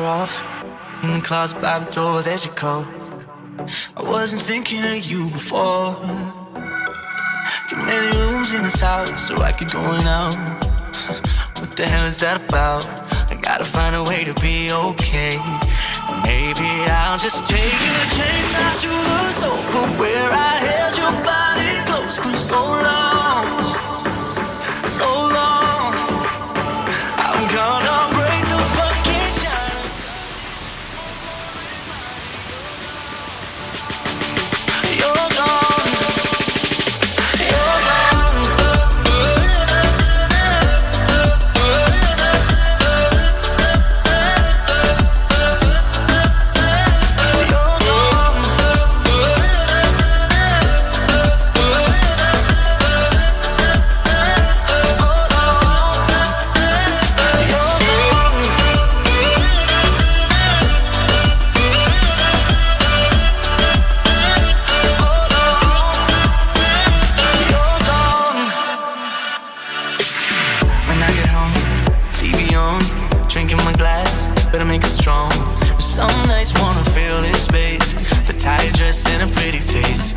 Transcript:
her off. In the closet by the door, there's your coat. I wasn't thinking of you before. Too many rooms in this house, so I keep going out. What the hell is that about? I gotta find a way to be okay. Maybe I'll just take a chase out to the sofa where I held your body close for so long, so long. I'm gonna break the fucking china. You're gone. You're gone. Drinking my glass, better make it strong. Some nights wanna fill this space, the tired dress and a pretty face.